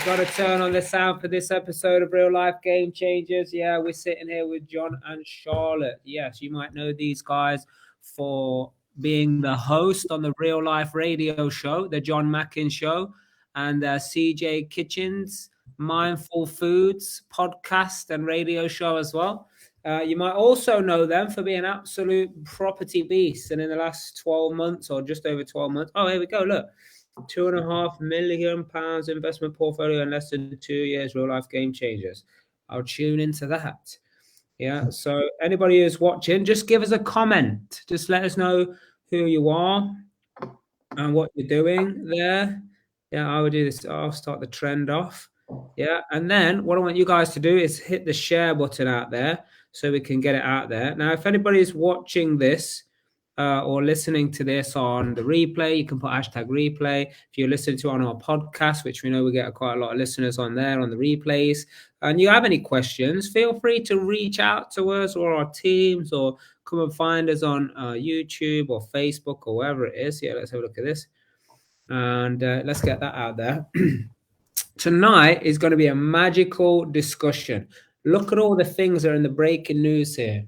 got to turn on the sound for this episode of Real Life Game Changers. Yeah, we're sitting here with John and Charlotte. Yes, you might know these guys for being the host on the Real Life Radio Show, the John Mackin Show, and CJ Kitchens Mindful Foods podcast and radio show as well. You might also know them for being absolute property beasts. And in the last 12 months or just over 12 months, oh, here we go. Look, £2.5 million investment portfolio in less than 2 years, Real Life Game Changers. I'll tune into that. Yeah. So anybody who's watching, just give us a comment. Just let us know who you are and what you're doing there. Yeah, I will do this. I'll start the trend off. Yeah. And then what I want you guys to do is hit the share button out there so we can get it out there. Now, if anybody is watching this or listening to this on the replay, you can put hashtag replay. If you're listening to it on our podcast, which we know we get quite a lot of listeners on there on the replays, and you have any questions, feel free to reach out to us or our teams, or come and find us on YouTube or Facebook or wherever it is. Yeah, let's have a look at this. And let's get that out there. Tonight is going to be a magical discussion. Look at all the things that are in the breaking news here.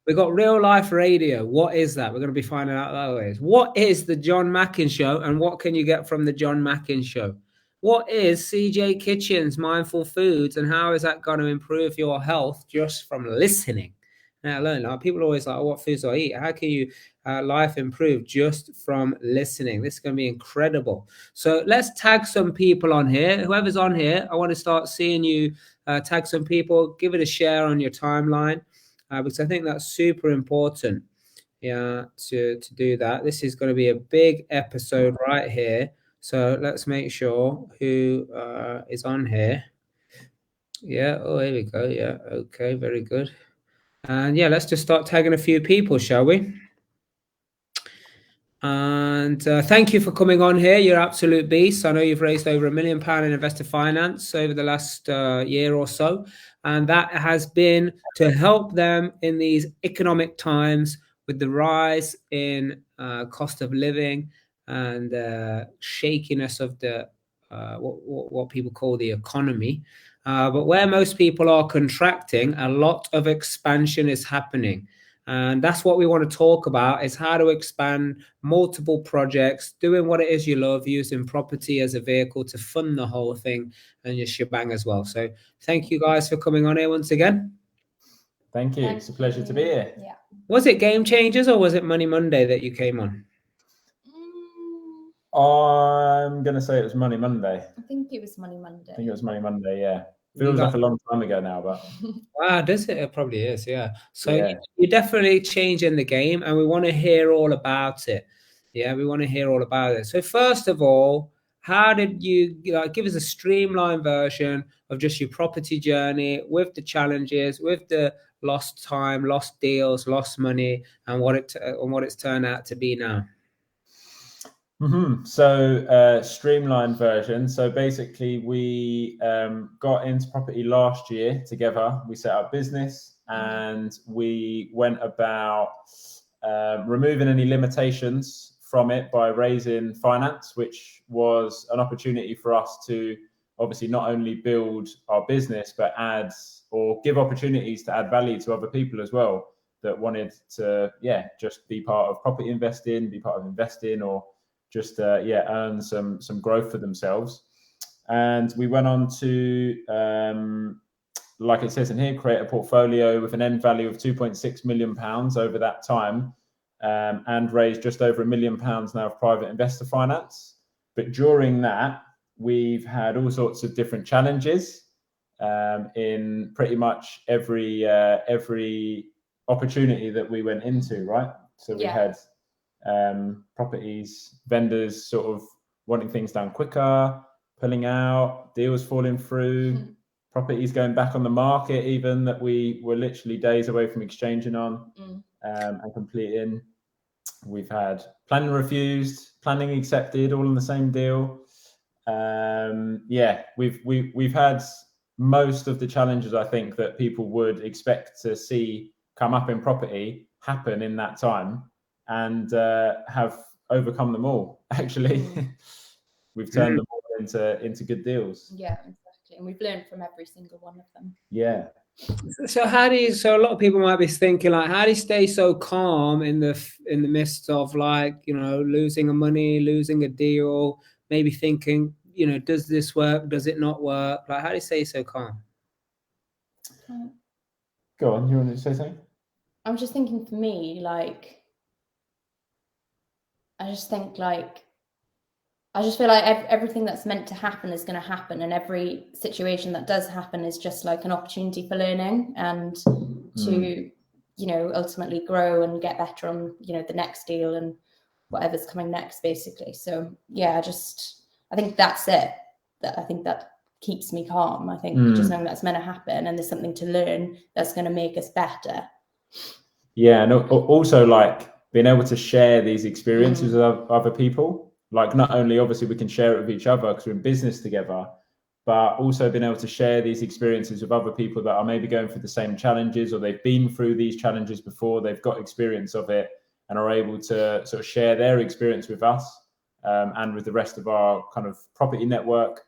We've got Real Life Radio. What is that? We're going to be finding out that way. What is the John Mackin Show, and what can you get from the John Mackin Show? What is CJ Kitchens Mindful Foods, and how is that going to improve your health just from listening? Now, like, people are always like, oh, what foods do I eat? How can you life improve just from listening? This is going to be incredible. So let's tag some people on here. Whoever's on here, I want to start seeing you tag some people. Give it a share on your timeline. Because I think that's super important, yeah, to do that. This is going to be a big episode right here. So let's make sure who is on here. Yeah, oh, here we go. Yeah, okay, very good. And yeah, let's just start tagging a few people, shall we? And thank you for coming on here. You're absolute beasts. I know you've raised over £1 million in investor finance over the last year or so. And that has been to help them in these economic times with the rise in cost of living and shakiness of the what people call the economy. But where most people are contracting, a lot of expansion is happening. And that's what we want to talk about, is how to expand multiple projects, doing what it is you love, using property as a vehicle to fund the whole thing and your shebang as well. So thank you guys for coming on here once again. Thank you. It's a pleasure to be here. Yeah. Was it Game Changers or was it Money Monday that you came on? I'm going to say it was Money Monday. I think it was Money Monday. I think it was Money Monday, yeah. Feels like a long time ago now, but wow, does it? It probably is, yeah. So yeah, you're definitely changing the game, and we want to hear all about it. Yeah, we want to hear all about it. So first of all, how did you give us a streamlined version of just your property journey with the challenges, with the lost time, lost deals, lost money, and what it's turned out to be now? So streamlined version. So basically we got into property last year together. We set up business and we went about removing any limitations from it by raising finance, which was an opportunity for us to obviously not only build our business, but add or give opportunities to add value to other people as well that wanted to, just be part of property investing, be part of investing, or just earn some growth for themselves. And we went on to, like it says in here, create a portfolio with an end value of £2.6 million over that time, and raised just over £1 million now of private investor finance. But during that, we've had all sorts of different challenges in pretty much every opportunity that we went into, right? So we had properties, vendors sort of wanting things done quicker, pulling out, deals falling through, properties going back on the market even that we were literally days away from exchanging on and completing. We've had planning refused, planning accepted, all in the same deal. We've had most of the challenges I think that people would expect to see come up in property happen in that time, and have overcome them all. Actually, we've turned them all into good deals. Yeah, exactly. And we've learned from every single one of them. Yeah. So so a lot of people might be thinking, like, how do you stay so calm in the midst of, like, you know, losing money, losing a deal, maybe thinking, you know, does this work? Does it not work? Like, how do you stay so calm? Go on, you want to say something? I'm just thinking, for me, like, I just think, like, I just feel like everything that's meant to happen is going to happen, and every situation that does happen is just like an opportunity for learning and to, you know, ultimately grow and get better on, you know, the next deal and whatever's coming next, basically. So yeah, I think that's it. I think that keeps me calm. I think just knowing that's meant to happen and there's something to learn that's going to make us better. Yeah, and also, like, being able to share these experiences with other people. Like, not only obviously we can share it with each other because we're in business together, but also being able to share these experiences with other people that are maybe going through the same challenges, or they've been through these challenges before, they've got experience of it and are able to sort of share their experience with us and with the rest of our kind of property network.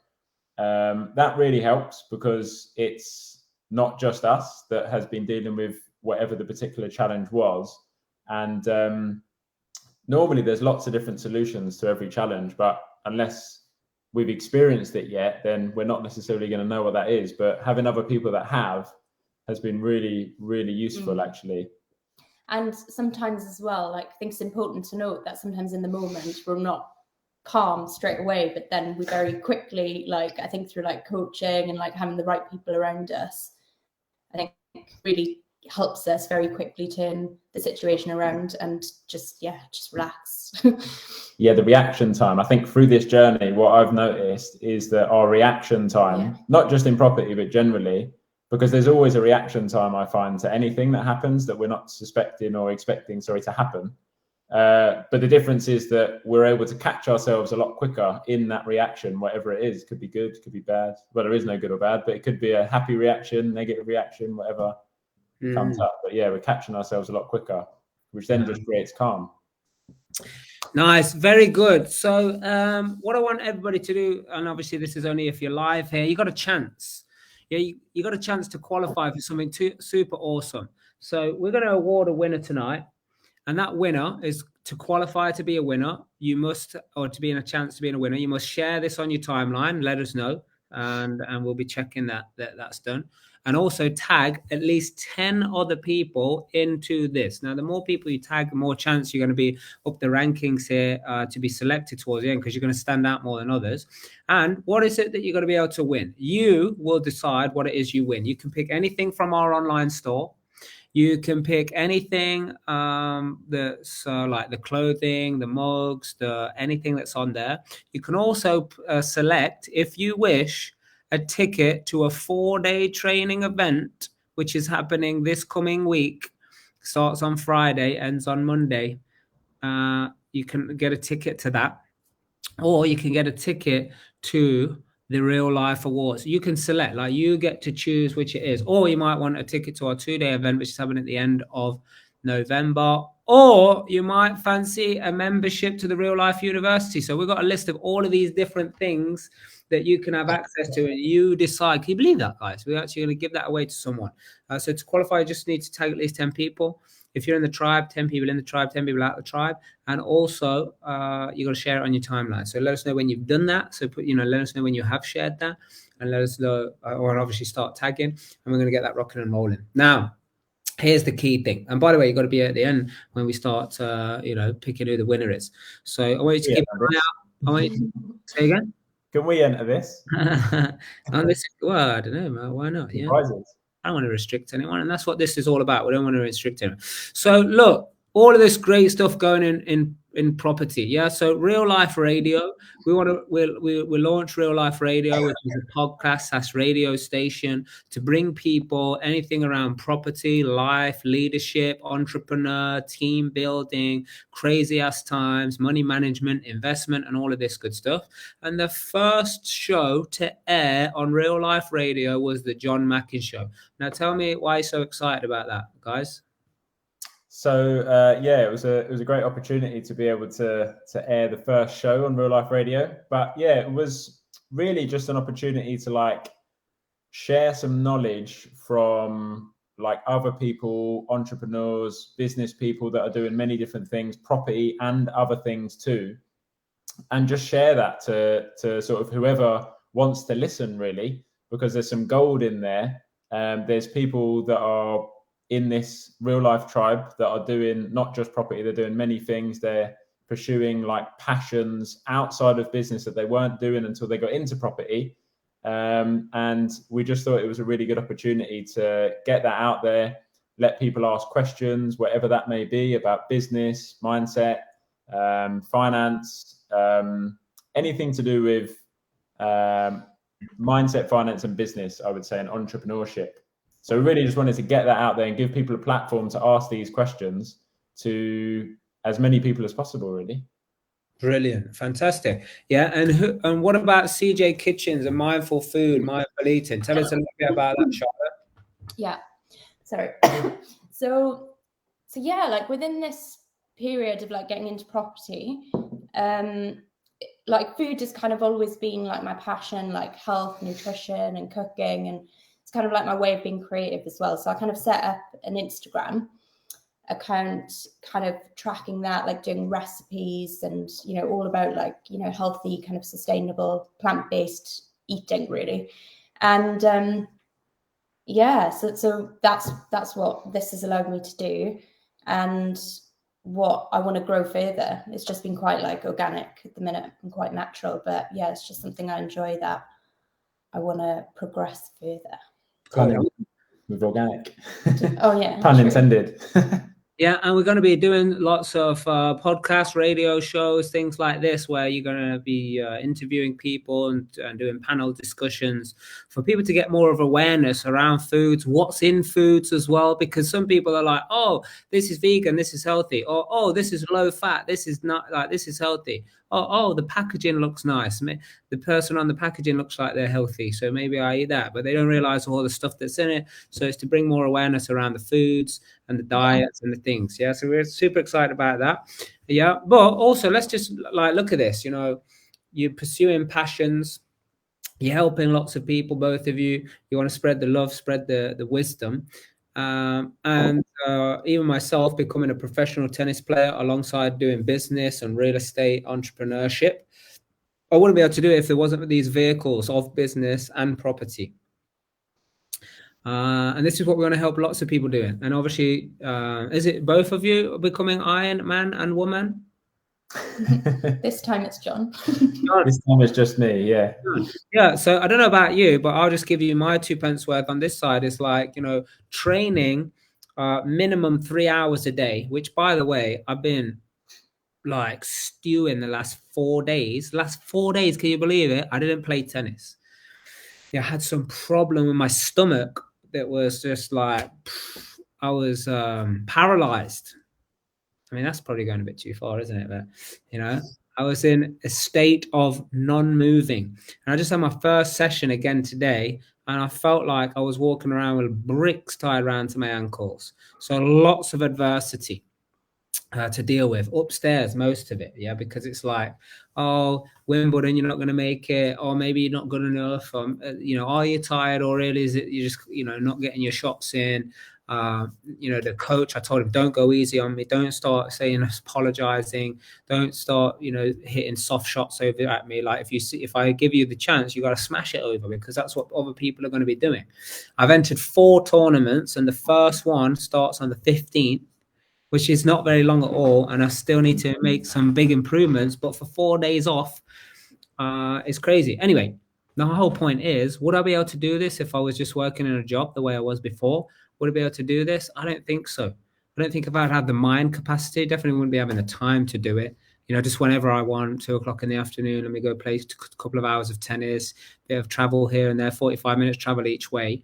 That really helps, because it's not just us that has been dealing with whatever the particular challenge was. And normally there's lots of different solutions to every challenge, but unless we've experienced it yet, then we're not necessarily going to know what that is. But having other people that has been really, really useful, actually. And sometimes as well, like, I think it's important to note that sometimes in the moment we're not calm straight away, but then we very quickly, like, I think through like coaching and like having the right people around us, I think really helps us very quickly turn the situation around and just relax. Yeah, the reaction time. I think through this journey, what I've noticed is that our reaction time, not just in property, but generally, because there's always a reaction time, I find, to anything that happens that we're not suspecting or expecting, to happen. But the difference is that we're able to catch ourselves a lot quicker in that reaction, whatever it is. Could be good, could be bad. Well, there is no good or bad, but it could be a happy reaction, negative reaction, whatever comes up. But yeah, we're catching ourselves a lot quicker, which then just creates calm. Nice, very good. So what I want everybody to do, and obviously this is only if you're live here, you got a chance. Yeah, you got a chance to qualify for something super awesome. So we're going to award a winner tonight, and that winner is, to qualify to be a winner, you must, or to be in a chance to be a winner, you must share this on your timeline, let us know, and we'll be checking that's done. And also tag at least 10 other people into this. Now, the more people you tag, the more chance you're going to be up the rankings here to be selected towards the end, because you're going to stand out more than others. And what is it that you're going to be able to win? You will decide what it is you win. You can pick anything from our online store. You can pick anything that's like the clothing, the mugs, anything that's on there. You can also select, if you wish, a ticket to a 4-day training event, which is happening this coming week. Starts on Friday, ends on Monday. You can get a ticket to that, or you can get a ticket to the Real Life Awards. You can select, like, you get to choose which it is. Or you might want a ticket to our 2-day event, which is happening at the end of November. Or you might fancy a membership to the Real Life University. So we've got a list of all of these different things that you can have access to, and you decide. Can you believe that, guys? We're actually going to give that away to someone. So to qualify, you just need to tag at least 10 people. If you're in the tribe, 10 people in the tribe, 10 people out of the tribe. And also, you got to share it on your timeline. So let us know when you've done that. So let us know when you have shared that, and let us know, or obviously start tagging, and we're going to get that rocking and rolling. Now, here's the key thing. And by the way, you've got to be at the end when we start, picking who the winner is. So I want you to keep an eye out. I want you to say again. Can we enter this? Well, I don't know, man. Why not? Yeah. Prizes. I don't want to restrict anyone, and that's what this is all about. We don't want to restrict anyone. So look, all of this great stuff going in property, yeah. So Real Life Radio, we'll launch Real Life Radio, which is a podcast / radio station to bring people anything around property, life, leadership, entrepreneur, team building, crazy ass times, money management, investment, and all of this good stuff. And the first show to air on Real Life Radio was the John Mackin Show. Now, tell me why you're so excited about that, guys. So it was a great opportunity to be able to air the first show on Real Life Radio. But yeah, it was really just an opportunity to like share some knowledge from like other people, entrepreneurs, business people that are doing many different things, property and other things too, and just share that to sort of whoever wants to listen, really, because there's some gold in there. There's people that are in this real life tribe that are doing not just property, they're doing many things. They're pursuing like passions outside of business that they weren't doing until they got into property. And we just thought it was a really good opportunity to get that out there, let people ask questions, whatever that may be, about business, mindset, finance, anything to do with mindset, finance, and business, I would say, and entrepreneurship. So we really just wanted to get that out there and give people a platform to ask these questions to as many people as possible, really. Brilliant, fantastic. Yeah, and what about CJ Kitchens and mindful food, mindful eating? Tell us a little bit about that, Charlotte. Yeah, sorry. So yeah, like within this period of like getting into property, like food has kind of always been like my passion, like health, nutrition, and cooking, and it's kind of like my way of being creative as well. So I kind of set up an Instagram account, kind of tracking that, like doing recipes and, you know, all about like, you know, healthy, kind of sustainable, plant-based eating, really. And yeah, so that's what this has allowed me to do, and what I want to grow further. It's just been quite like organic at the minute and quite natural, but yeah, it's just something I enjoy that I want to progress further. With organic. Oh yeah, pun intended. Yeah, and we're going to be doing lots of podcasts, radio shows, things like this, where you're going to be interviewing people and doing panel discussions for people to get more of awareness around foods, what's in foods as well, because some people are like, oh, this is vegan, this is healthy, or oh, this is low fat, this is not, like, this is healthy. Oh, the packaging looks nice. The person on the packaging looks like they're healthy, so maybe I eat that. But they don't realize all the stuff that's in it. So it's to bring more awareness around the foods and the diets and the things. Yeah, so we're super excited about that. Yeah, but also let's just like look at this. You know, you're pursuing passions. You're helping lots of people, both of you. You want to spread the love, spread the wisdom. And even myself becoming a professional tennis player alongside doing business and real estate entrepreneurship. I wouldn't be able to do it if there wasn't these vehicles of business and property. And this is what we want to help lots of people doing. And obviously, is it both of you becoming Iron Man and Woman? This time it's John. This time it's just me, yeah. Yeah, so I don't know about you, but I'll just give you my 2 pence worth on this side. Is like, you know, training minimum 3 hours a day, which, by the way, I've been like stewing the last 4 days. Last 4 days, can you believe it? I didn't play tennis. Yeah, I had some problem with my stomach that was just like, I was paralyzed. I mean, that's probably going a bit too far, isn't it? But, you know, I was in a state of non-moving. And I just had my first session again today, and I felt like I was walking around with bricks tied around to my ankles. So lots of adversity to deal with upstairs, most of it. Yeah, because it's like, oh, Wimbledon, you're not going to make it, or maybe you're not good enough. You know, are you tired, or really is it you're just, you know, not getting your shots in? You know, the coach, I told him, don't go easy on me. Don't start saying apologizing. Don't start, you know, hitting soft shots over at me. Like if I give you the chance, you got to smash it over, because that's what other people are going to be doing. I've entered 4 tournaments, and the first one starts on the 15th, which is not very long at all. And I still need to make some big improvements, but for 4 days off, it's crazy. Anyway, the whole point is, would I be able to do this if I was just working in a job the way I was before? Would I be able to do this? I don't think so. I don't think if I'd had the mind capacity, definitely wouldn't be having the time to do it. You know, just whenever I want, 2 o'clock in the afternoon, let me go play a couple of hours of tennis, bit of travel here and there, 45 minutes travel each way.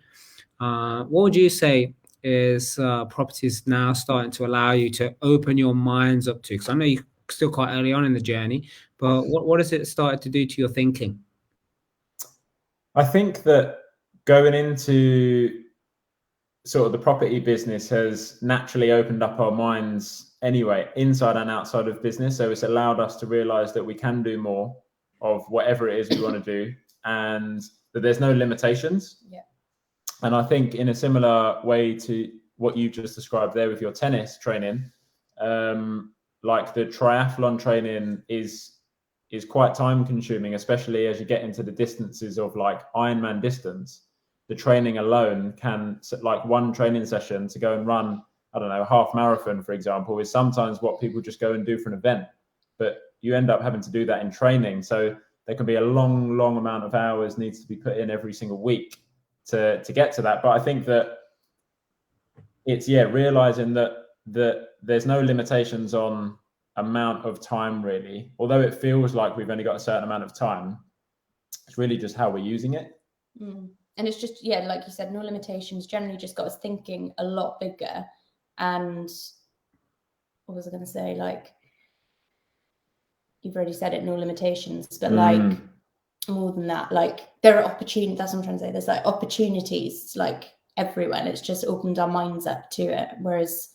What would you say is properties now starting to allow you to open your minds up to? Because I know you're still quite early on in the journey, but what has it started to do to your thinking? I think that going into sort of the property business has naturally opened up our minds anyway, inside and outside of business. So it's allowed us to realize that we can do more of whatever it is we want to do. and that there's no limitations. Yeah. And I think in a similar way to what you just described there with your tennis training, like the triathlon training is quite time consuming, especially as you get into the distances of like Ironman distance. The training alone can, like one training session to go and run, I don't know, half marathon, for example, is sometimes what people just go and do for an event, but you end up having to do that in training. So there can be a long amount of hours needs to be put in every single week to get to that. But I think that it's, realizing that there's no limitations on amount of time really, although it feels like we've only got a certain amount of time. It's really just how we're using it. And it's just, like you said, no limitations generally just got us thinking a lot bigger. And what was I going to say? Like, you've already said it, no limitations, but like more than that, like there are opportunities. That's what I'm trying to say. There's like opportunities like everywhere, and it's just opened our minds up to it, whereas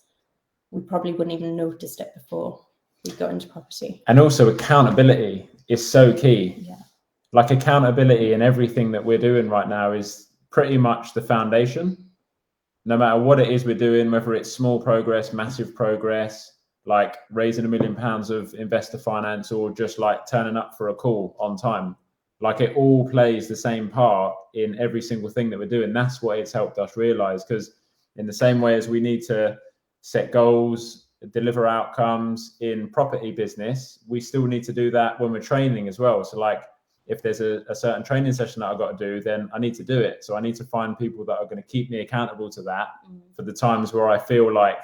we probably wouldn't even noticed it before we got into property. And also accountability is so key. Yeah. Like accountability in everything that we're doing right now is pretty much the foundation. No matter what it is we're doing, whether it's small progress, massive progress, like raising £1 million of investor finance, or just like turning up for a call on time, like it all plays the same part in every single thing that we're doing. That's what it's helped us realize, because in the same way as we need to set goals, deliver outcomes in property business, we still need to do that when we're training as well. So like if there's a certain training session that I've got to do, then I need to do it. So I need to find people that are going to keep me accountable to that for the times where I feel like,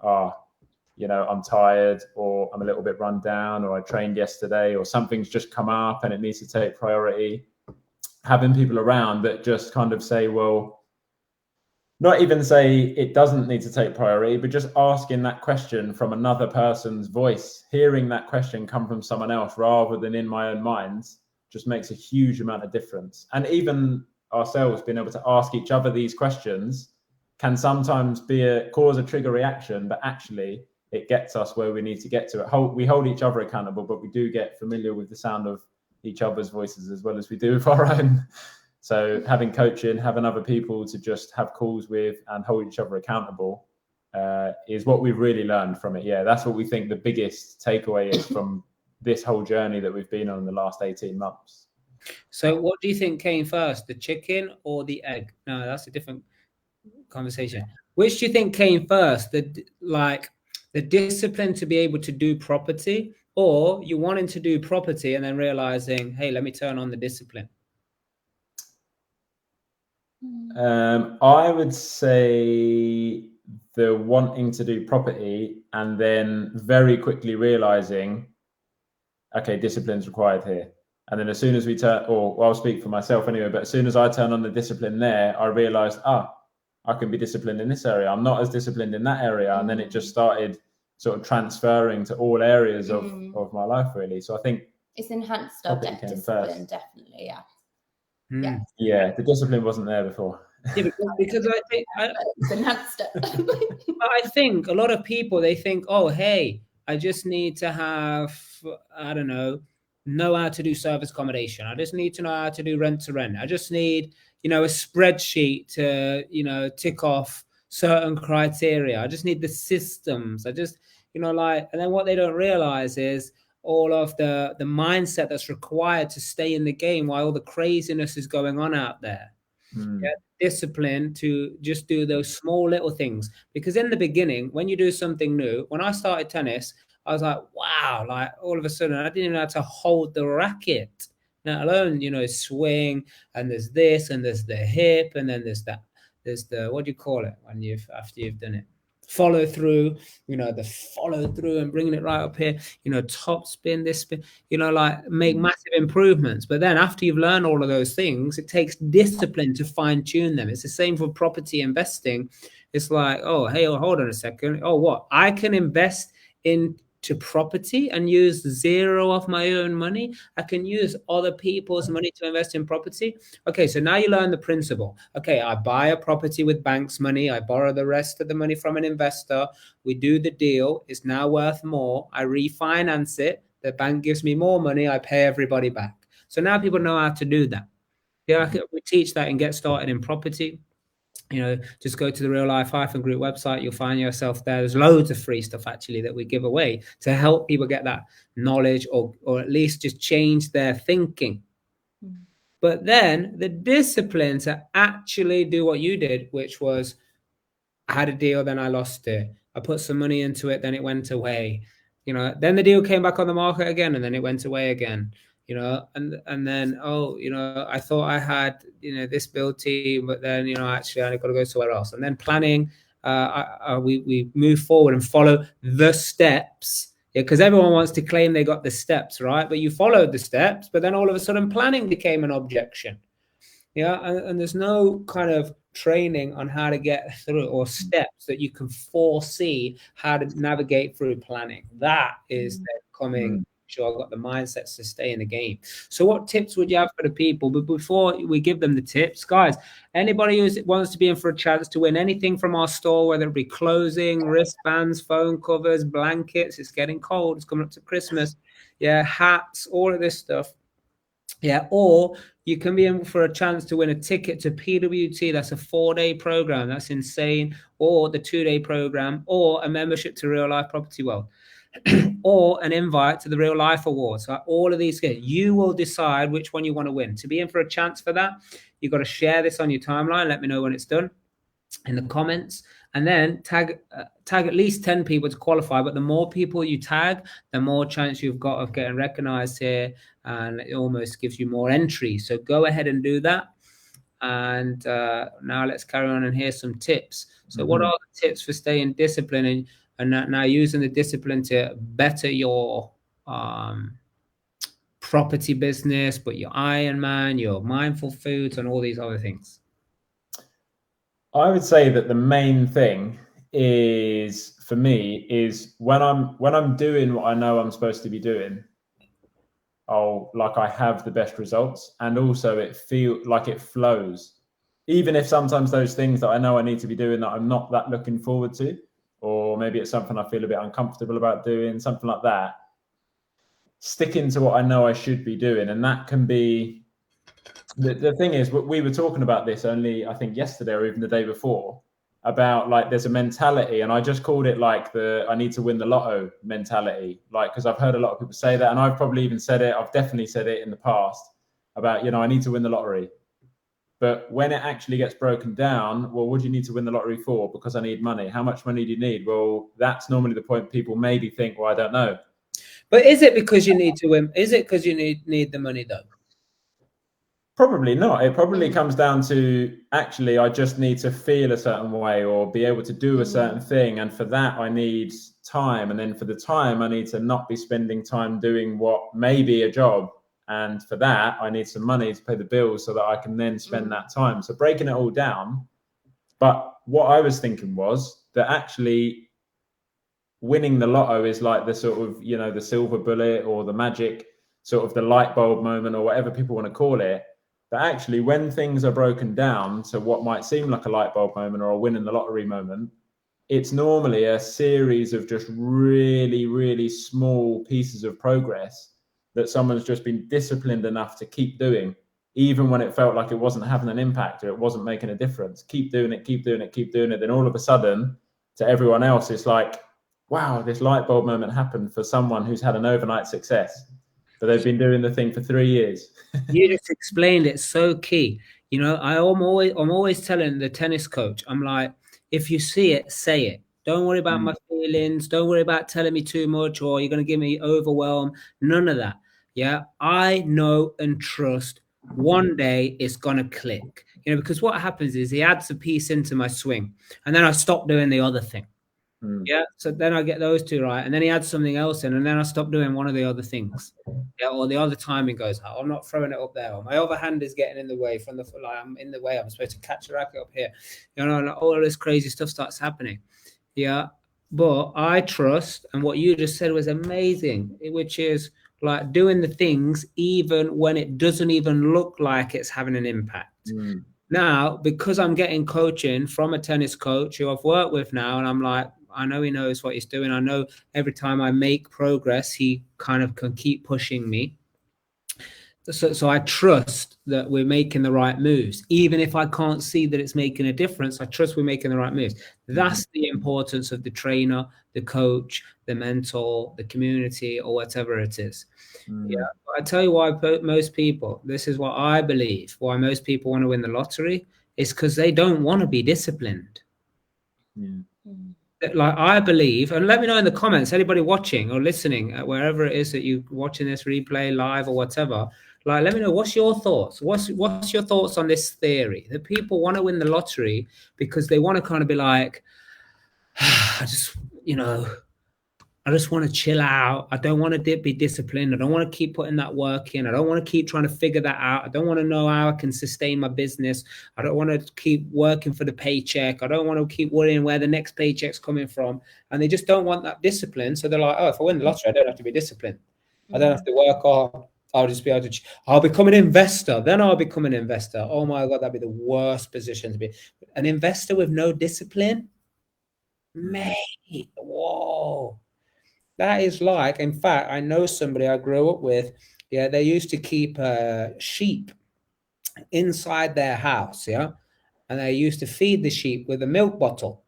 I'm tired, or I'm a little bit run down, or I trained yesterday, or something's just come up and it needs to take priority. Having people around that just kind of say, well, not even say it doesn't need to take priority, but just asking that question from another person's voice, hearing that question come from someone else rather than in my own mind, just makes a huge amount of difference. And even ourselves being able to ask each other these questions can sometimes cause a trigger reaction, but actually it gets us where we need to get to. We hold each other accountable, but we do get familiar with the sound of each other's voices as well as we do with our own. So having coaching, having other people to just have calls with and hold each other accountable is what we've really learned from it. Yeah, that's what we think the biggest takeaway is from this whole journey that we've been on in the last 18 months. So what do you think came first, the chicken or the egg? No, that's a different conversation. Which do you think came first, the discipline to be able to do property, or you wanting to do property and then realizing, hey, let me turn on the discipline? I would say the wanting to do property and then very quickly realizing, okay, discipline's required here. And then as soon as we I'll speak for myself anyway, but as soon as I turn on the discipline there, I realized, I can be disciplined in this area. I'm not as disciplined in that area. And then it just started sort of transferring to all areas of my life, really. So I think it's enhanced our discipline, definitely. Yeah. Yeah, the discipline wasn't there before. Yeah, because I think it's enhanced it. I think a lot of people, they think, oh, hey, I just need to have, I don't know how to do service accommodation. I just need to know how to do rent to rent. I just need, a spreadsheet to, tick off certain criteria. I just need the systems. I just, and then what they don't realize is all of the mindset that's required to stay in the game while all the craziness is going on out there. Yeah, discipline to just do those small little things. Because in the beginning, when you do something new, when I started tennis, I was like, wow, like all of a sudden I didn't even know how to hold the racket, let alone, swing, and there's this, and there's the hip, and then there's the, what do you call it when after you've done it? Follow through, the follow through and bringing it right up here, top spin, this spin, make massive improvements. But then after you've learned all of those things, it takes discipline to fine tune them. It's the same for property investing. It's like, oh, hey, hold on a second. Oh, what? I can invest into property and use zero of my own money. I can use other people's money to invest in property. Okay, so now you learn the principle. Okay, I buy a property with bank's money. I borrow the rest of the money from an investor. We do the deal. It's now worth more. I refinance it. The bank gives me more money. I pay everybody back. So now people know how to do that. Yeah, we teach that and Get Started in Property. You know, just go to the Real Life Group website. You'll find yourself there. There's loads of free stuff actually that we give away to help people get that knowledge, or at least just change their thinking. But then the discipline to actually do what you did, which was, I had a deal, then I lost it. I put some money into it, then it went away. You know, then the deal came back on the market again, and then it went away again. You know, and then, oh, you know, I thought I had, you know, this build team, but then, you know, actually I got to go somewhere else. And then planning, we move forward and follow the steps. Yeah, because everyone wants to claim they got the steps, right? But you followed the steps, but then all of a sudden planning became an objection. Yeah, and there's no kind of training on how to get through, or steps that you can foresee how to navigate through planning. That is coming. Sure, I've got the mindsets to stay in the game. So what tips would you have for the people? But before we give them the tips, guys, anybody who wants to be in for a chance to win anything from our store, whether it be clothing, wristbands, phone covers, blankets, it's getting cold, it's coming up to Christmas, yeah, hats, all of this stuff. Yeah, or you can be in for a chance to win a ticket to PWT. That's a 4-day program. That's insane. Or the 2-day program, or a membership to Real Life Property World, or an invite to the Real Life Awards. So all of these, you will decide which one you want to win. To be in for a chance for that, you've got to share this on your timeline. Let me know when it's done in the comments, and then tag at least 10 people to qualify. But the more people you tag, the more chance you've got of getting recognized here, and it almost gives you more entries. So go ahead and do that. And now let's carry on and hear some tips. So what are the tips for staying disciplined and now using the discipline to better your property business, but your Ironman, your mindful foods, and all these other things? I would say that the main thing is, for me, is when I'm doing what I know I'm supposed to be doing, I have the best results, and also it feels like it flows. Even if sometimes those things that I know I need to be doing that I'm not that looking forward to, or maybe it's something I feel a bit uncomfortable about doing, something like that, sticking to what I know I should be doing. And that can be, the thing is, we were talking about this only, I think yesterday or even the day before, about like there's a mentality, and I just called it like the I need to win the lotto mentality, like, because I've heard a lot of people say that, and I've probably even said it, I've definitely said it in the past about, you know, I need to win the lottery. But when it actually gets broken down, well, what do you need to win the lottery for? Because I need money. How much money do you need? Well, that's normally the point people maybe think, well, I don't know. But is it because you need to win? Is it because you need the money though? Probably not. It probably comes down to, actually, I just need to feel a certain way or be able to do a certain thing. And for that, I need time. And then for the time, I need to not be spending time doing what may be a job. And for that, I need some money to pay the bills so that I can then spend that time. So breaking it all down. But what I was thinking was that actually winning the lotto is like the sort of, you know, the silver bullet or the magic, sort of the light bulb moment or whatever people want to call it. But actually, when things are broken down to what might seem like a light bulb moment or a win in the lottery moment, it's normally a series of just really, really small pieces of progress that someone's just been disciplined enough to keep doing, even when it felt like it wasn't having an impact or it wasn't making a difference. Keep doing it, keep doing it, keep doing it. Then all of a sudden, to everyone else, it's like, wow, this light bulb moment happened for someone who's had an overnight success, but they've been doing the thing for 3 years. You just explained it so key. You know, I'm always telling the tennis coach, I'm like, if you see it, say it. Don't worry about my feelings. Don't worry about telling me too much or you're going to give me overwhelm. None of that. Yeah, I know and trust one day it's going to click. You know, because what happens is he adds a piece into my swing and then I stop doing the other thing. Yeah, so then I get those two right, and then he adds something else in, and then I stop doing one of the other things. Yeah, or the other timing goes, oh, I'm not throwing it up there, or my other hand is getting in the way from the foot, like I'm in the way. I'm supposed to catch the racket up here. You know, and all this crazy stuff starts happening. Yeah, but I trust, and what you just said was amazing, which is like doing the things even when it doesn't even look like it's having an impact. Now, because I'm getting coaching from a tennis coach who I've worked with now, and I'm like, I know he knows what he's doing. I know every time I make progress, he kind of can keep pushing me. so I trust that we're making the right moves. Even if I can't see that it's making a difference, I trust we're making the right moves. That's the importance of the trainer, the coach, the mentor, the community, or whatever it is. Yeah, I tell you why most people, this is what I believe, why most people want to win the lottery is because they don't want to be disciplined. Like I believe, and let me know in the comments, anybody watching or listening, wherever it is that you're watching this replay live or whatever, like let me know, what's your thoughts? What's your thoughts on this theory that people want to win the lottery because they want to kind of be like, I just want to chill out. I don't want to be disciplined. I don't want to keep putting that work in. I don't want to keep trying to figure that out. I don't want to know how I can sustain my business. I don't want to keep working for the paycheck. I don't want to keep worrying where the next paycheck's coming from. And they just don't want that discipline. So they're like, oh, if I win the lottery, I don't have to be disciplined. I don't have to work hard. I'll just be able to, I'll become an investor. Then I'll become an investor. Oh my God, that'd be the worst position to be. An investor with no discipline? Mate, whoa. That is like, in fact, I know somebody I grew up with. Yeah, they used to keep sheep inside their house. Yeah, and they used to feed the sheep with a milk bottle.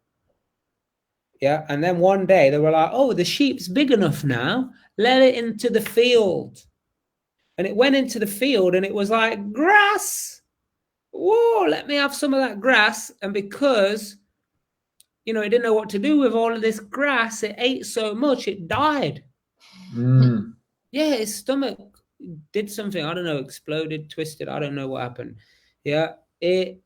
Yeah, and then one day they were like, "Oh, the sheep's big enough now. Let it into the field." And it went into the field, and it was like grass. Whoa! Let me have some of that grass. And because it didn't know what to do with all of this grass, it ate so much it died. Yeah, his stomach did something, I don't know, exploded, twisted, I don't know what happened. Yeah, it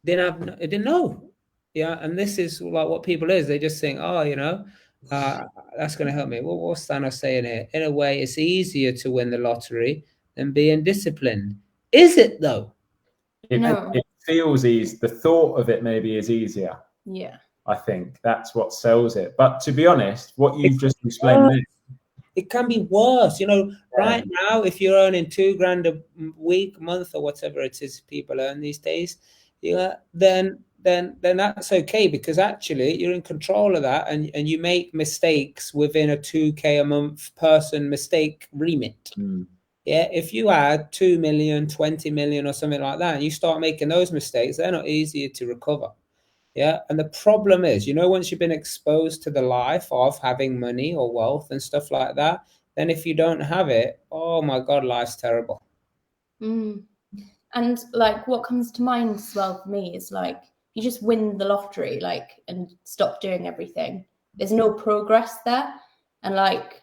didn't know. Yeah, and this is like what people is, they just think, oh, that's going to help me. Well, what's Thanos saying here? In a way, it's easier to win the lottery than being disciplined. Is it though? It feels easy. The thought of it maybe is easier. Yeah, I think that's what sells it. But to be honest, what you've just explained, it can be worse. Right now, if you're earning $2,000 a week, month, or whatever it is people earn these days, then that's okay, because actually you're in control of that, and you make mistakes within a $2,000 a month person mistake remit. Yeah, if you add 2 million, 20 million or something like that, and you start making those mistakes, they're not easier to recover. Yeah, and the problem is, once you've been exposed to the life of having money or wealth and stuff like that, then if you don't have it, oh my God, life's terrible. And like what comes to mind as well for me is like, you just win the lottery, like, and stop doing everything. There's no progress there. And like,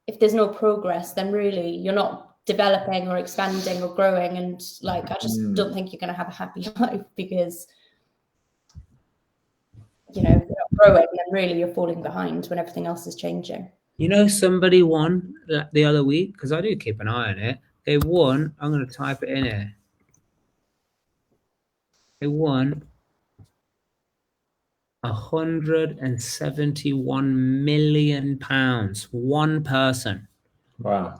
if there's no progress, then really you're not developing or expanding or growing. And like, I just don't think you're going to have a happy life, because if you're not growing, then really you're falling behind when everything else is changing. Somebody won the other week, because I do keep an eye on it. They won, I'm going to type it in here. They won £171 million. One person. Wow.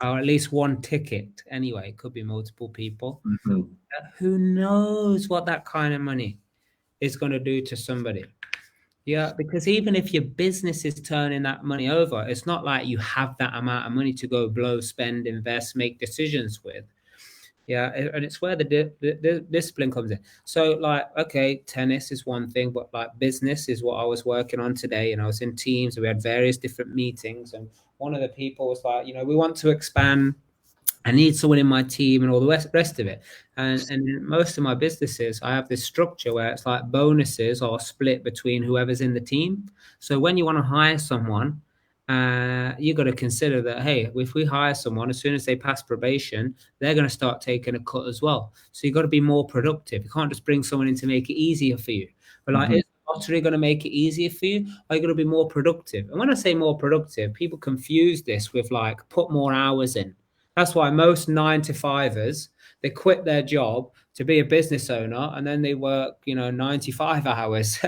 Or at least one ticket. Anyway, it could be multiple people. Who knows what that kind of money is going to do to somebody? Yeah, because even if your business is turning that money over, it's not like you have that amount of money to go blow, spend, invest, make decisions with. Yeah, and it's where the discipline comes in. So like, okay, tennis is one thing, but like business is what I was working on today. And I was in teams, and we had various different meetings. And one of the people was like, we want to expand. I need someone in my team and all the rest of it. And in most of my businesses, I have this structure where it's like bonuses are split between whoever's in the team. So when you want to hire someone, you got to consider that, hey, if we hire someone, as soon as they pass probation, they're going to start taking a cut as well. So you got to be more productive. You can't just bring someone in to make it easier for you. But like, is the lottery going to make it easier for you? Are you going to be more productive? And when I say more productive, people confuse this with like put more hours in. That's why most 9-to-5ers, they quit their job to be a business owner, and then they work, 95 hours.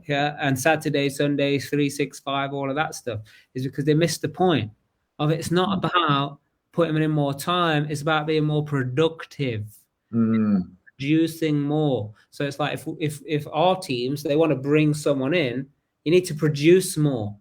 Yeah, and Saturday, Sundays, 365, all of that stuff, is because they missed the point of it. It's not about putting in more time. It's about being more productive, producing more. So it's like if our teams, they want to bring someone in, you need to produce more,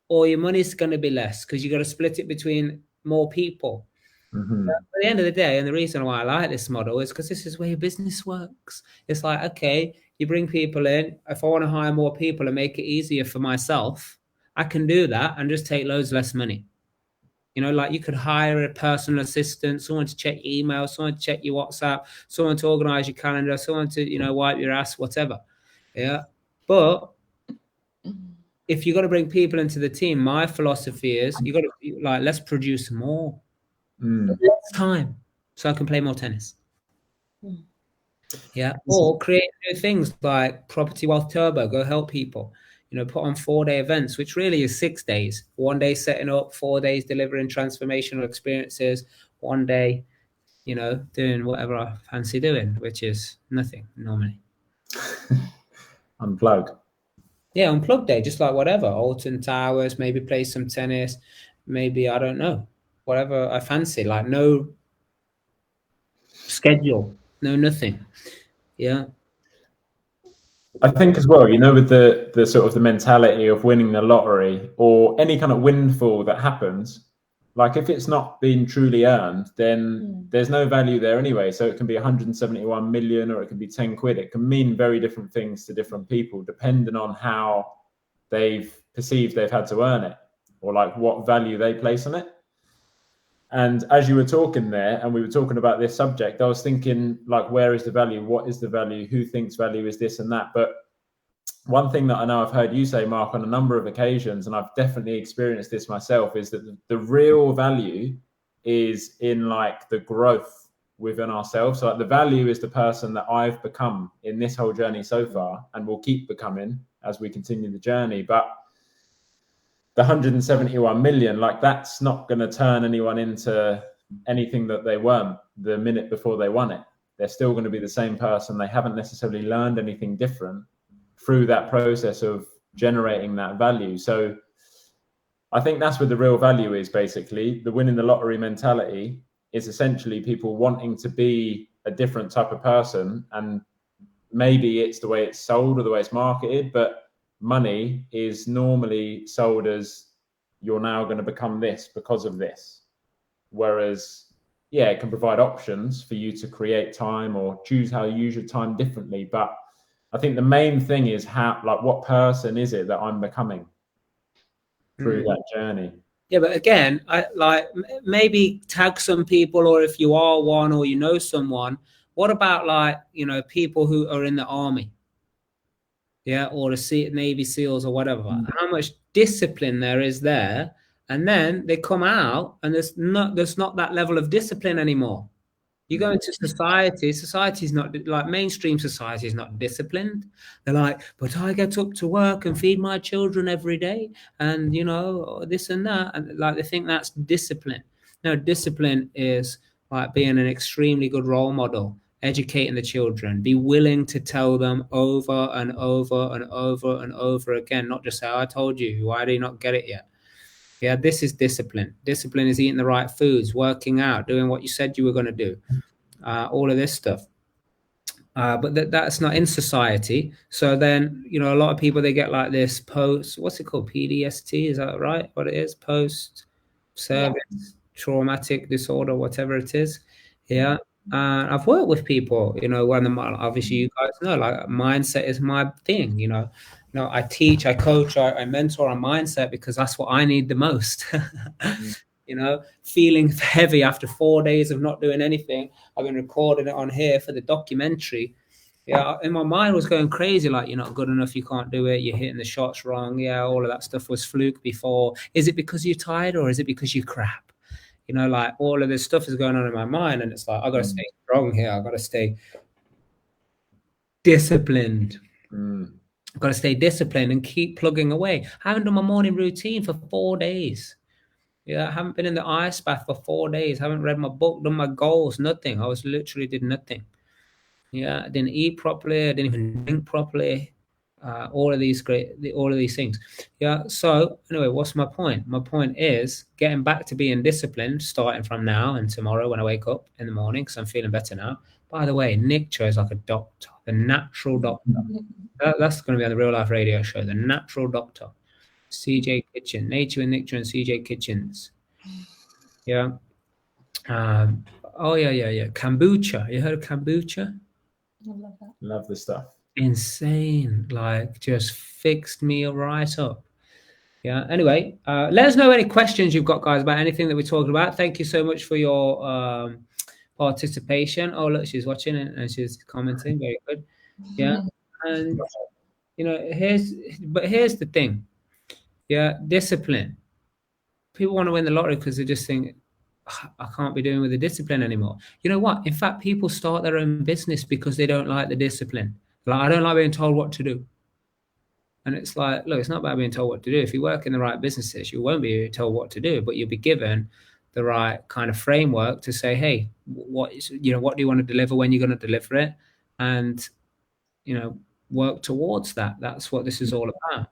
or your money's going to be less, because you got to split it between more people. Mm-hmm. At the end of the day, and the reason why I like this model is because this is where your business works. It's like, okay, you bring people in. If I want to hire more people and make it easier for myself, I can do that and just take loads less money. You know, like you could hire a personal assistant, someone to check your email, someone to check your WhatsApp, someone to organize your calendar, someone to, you know, wipe your ass, whatever. Yeah. But if you're going to bring people into the team, my philosophy is you got to, like, let's produce more. Less time so I can play more tennis. Yeah. Or create new things like Property Wealth Turbo, go help people. You know, put on 4-day events, which really is 6 days. 1 day setting up, 4 days delivering transformational experiences, 1 day, you know, doing whatever I fancy doing, which is nothing normally. Unplug. Yeah, unplug day, just like whatever. Alton Towers, maybe play some tennis, maybe, I don't know, whatever I fancy. Like no schedule, no nothing. Yeah. I think as well, you know, with the sort of the mentality of winning the lottery or any kind of windfall that happens, like if it's not been truly earned, then there's no value there anyway. So it can be 171 million or it can be 10 quid. It can mean very different things to different people depending on how they've perceived they've had to earn it or like what value they place on it. And as you were talking there and we were talking about this subject, I was thinking, like, where is the value? What is the value? Who thinks value is this and that? But one thing that I know I've heard you say, Mark, on a number of occasions, and I've definitely experienced this myself, is that the real value is in like the growth within ourselves. So like the value is the person that I've become in this whole journey so far and will keep becoming as we continue the journey. But the 171 million, like that's not going to turn anyone into anything that they weren't the minute before they won it. They're still going to be the same person. They haven't necessarily learned anything different through that process of generating that value. So I think that's where the real value is. Basically, the winning the lottery mentality is essentially people wanting to be a different type of person. And maybe it's the way it's sold or the way it's marketed, but money is normally sold as you're now going to become this because of this. Whereas, yeah, it can provide options for you to create time or choose how you use your time differently. But I think the main thing is how, like, what person is it that I'm becoming through that journey? Yeah, but again, I like maybe tag some people, or if you are one or you know someone, what about like, you know, people who are in the army? Yeah, or the Navy SEALs or whatever. How much discipline there is there, and then they come out and there's not that level of discipline anymore. You go into society's not like mainstream society is not disciplined. They're like, but I get up to work and feed my children every day, and you know this and that, and like they think that's discipline. No, discipline is like being an extremely good role model, educating the children, be willing to tell them over and over and over and over again, not just say, I told you, why do you not get it yet? Yeah, this is discipline. Discipline is eating the right foods, working out, doing what you said you were going to do, all of this stuff. But that's not in society. So then, you know, a lot of people, they get like this post, what's it called? PDST, is that right? What it is? Post-service traumatic disorder, whatever it is. Yeah. I've worked with people, you know, when obviously you guys know, like mindset is my thing, you know. You know, I teach, I coach, I mentor on mindset because that's what I need the most. You know, feeling heavy after 4 days of not doing anything. I've been recording it on here for the documentary. Yeah, in my mind was going crazy, like, you're not good enough, you can't do it, you're hitting the shots wrong. Yeah, all of that stuff was fluke before. Is it because you're tired or is it because you're crap? You know, like all of this stuff is going on in my mind, and it's like, I got to stay strong here. I got to stay disciplined. I've got to stay disciplined and keep plugging away. I haven't done my morning routine for 4 days. Yeah, I haven't been in the ice bath for 4 days. I haven't read my book, done my goals, nothing. I was literally did nothing. Yeah, I didn't eat properly. I didn't even drink properly. All of these things. Yeah. So anyway, what's my point? My point is getting back to being disciplined, starting from now and tomorrow when I wake up in the morning, because I'm feeling better now. By the way, Nick Cho is like a doctor, the natural doctor. That's going to be on the Real Life Radio Show, the natural doctor. CJ Kitchen, Nature with Nick Cho and CJ Kitchens. Yeah. Oh yeah. Kombucha. You heard of kombucha? I love that. Love the stuff. Insane. Like, just fixed me right up. Yeah. Anyway, let us know any questions you've got, guys, about anything that we're talking about. Thank you so much for your participation. Oh, look, she's watching and she's commenting. Very good. Yeah. And here's the thing. Yeah, discipline. People want to win the lottery because they just think, I can't be doing with the discipline anymore. You know what? In fact, people start their own business because they don't like the discipline. Like, I don't like being told what to do. And it's like, look, it's not about being told what to do. If you work in the right businesses, you won't be told what to do, but you'll be given the right kind of framework to say, hey, what do you want to deliver, when you're going to deliver it, and work towards that. That's what this is all about.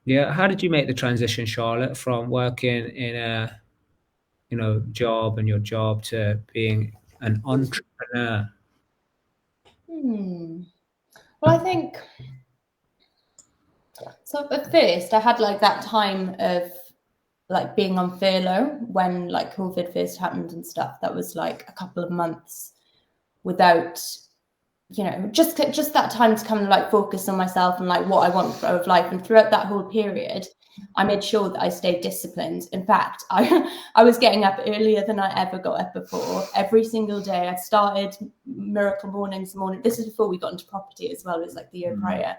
Yeah. How did you make the transition, Charlotte, from working in a job and your job to being an entrepreneur? Well, I think so. At first, I had like that time of like being on furlough when like COVID first happened and stuff. That was like a couple of months without, just that time to kind of like focus on myself and like what I want out of life. And throughout that whole period, I made sure that I stayed disciplined. In fact, I was getting up earlier than I ever got up before. Every single day, I started miracle mornings. This is before we got into property as well. It was like the year prior.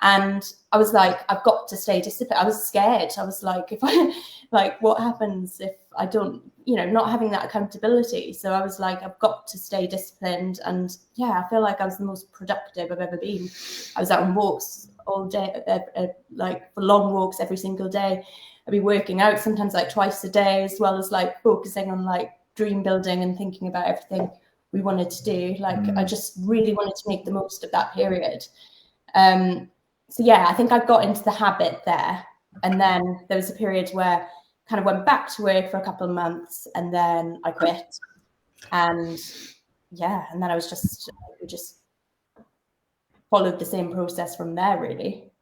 And I was like, I've got to stay disciplined. I was scared. I was like, what happens if I don't, not having that accountability. So I was like, I've got to stay disciplined. And yeah, I feel like I was the most productive I've ever been. I was out on walks all day, like for long walks every single day. I'd be working out sometimes like twice a day, as well as like focusing on like dream building and thinking about everything we wanted to do. Like I just really wanted to make the most of that period. So yeah, I think I got into the habit there. And then there was a period where I kind of went back to work for a couple of months and then I quit. And yeah, and then we just followed the same process from there, really.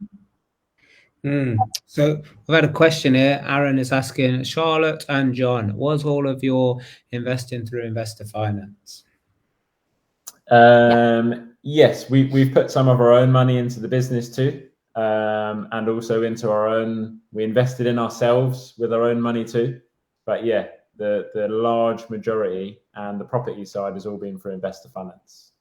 So we've had a question here. Aaron is asking, Charlotte and John, was all of your investing through investor finance? Yes, we've put some of our own money into the business too, and also into our own. We invested in ourselves with our own money too. But yeah, the large majority and the property side has all been through investor finance.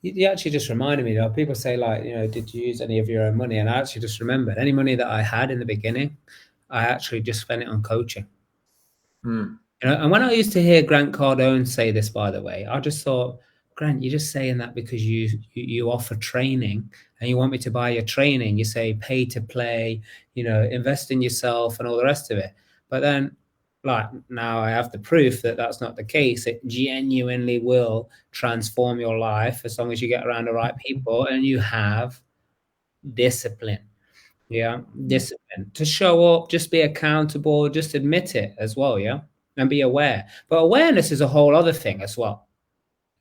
You actually just reminded me, though. People say, like, did you use any of your own money? And I actually just remembered any money that I had in the beginning, I actually just spent it on coaching. And when I used to hear Grant Cardone say this, by the way, I just thought, Grant, you're just saying that because you offer training and you want me to buy your training. You say pay to play, invest in yourself and all the rest of it. But then, like, now I have the proof that that's not the case. It genuinely will transform your life as long as you get around the right people and you have discipline. Yeah, discipline to show up, just be accountable, just admit it as well. Yeah, and be aware. But awareness is a whole other thing as well.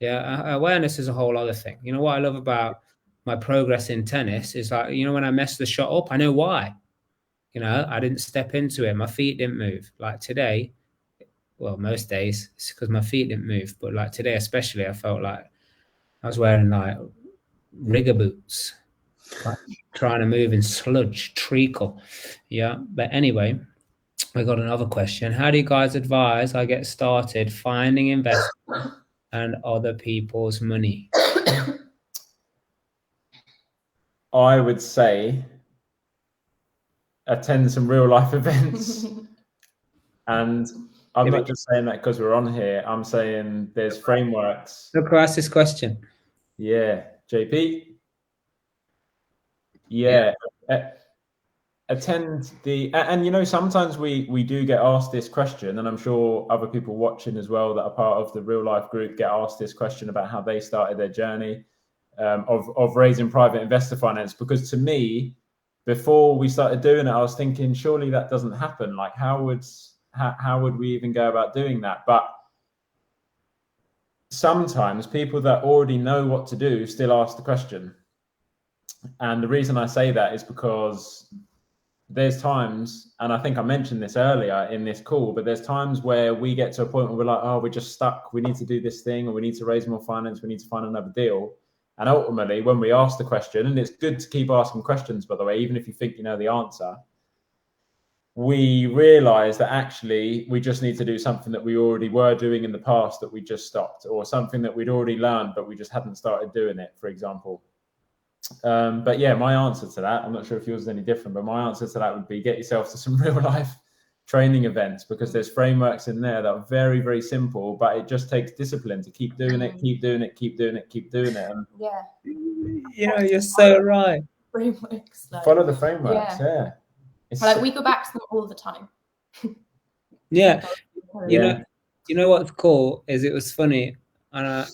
Yeah, awareness is a whole other thing. You know what I love about my progress in tennis is like, when I mess the shot up, I know why. I didn't step into it. My feet didn't move. Like today, well, most days it's because my feet didn't move. But like today, especially, I felt like I was wearing like rigger boots, like trying to move in sludge, treacle. Yeah. But anyway, we got another question. How do you guys advise I get started finding investors and other people's money? I would say attend some real life events. And I'm not just saying that because we're on here. I'm saying there's frameworks. Look who asked this question. Yeah, JP. Yeah. Attend and sometimes we do get asked this question, and I'm sure other people watching as well that are part of the real life group get asked this question about how they started their journey of raising private investor finance. Because to me, before we started doing it, I was thinking, surely that doesn't happen. Like, how would we even go about doing that? But sometimes people that already know what to do still ask the question. And the reason I say that is because there's times, and I think I mentioned this earlier in this call, but there's times where we get to a point where we're like, oh, we're just stuck. We need to do this thing, or we need to raise more finance. We need to find another deal. And ultimately, when we ask the question, and it's good to keep asking questions, by the way, even if you think you know the answer, we realize that actually we just need to do something that we already were doing in the past that we just stopped, or something that we'd already learned, but we just hadn't started doing it, for example. But yeah, my answer to that, I'm not sure if yours is any different, but my answer to that would be get yourself to some real life training events, because there's frameworks in there that are very, very simple, but it just takes discipline to keep doing it, keep doing it, keep doing it, keep doing it. And yeah, you're so right. Frameworks. Follow the frameworks. Yeah. Like we go back to them all the time. Yeah. You know what's cool is it was funny, and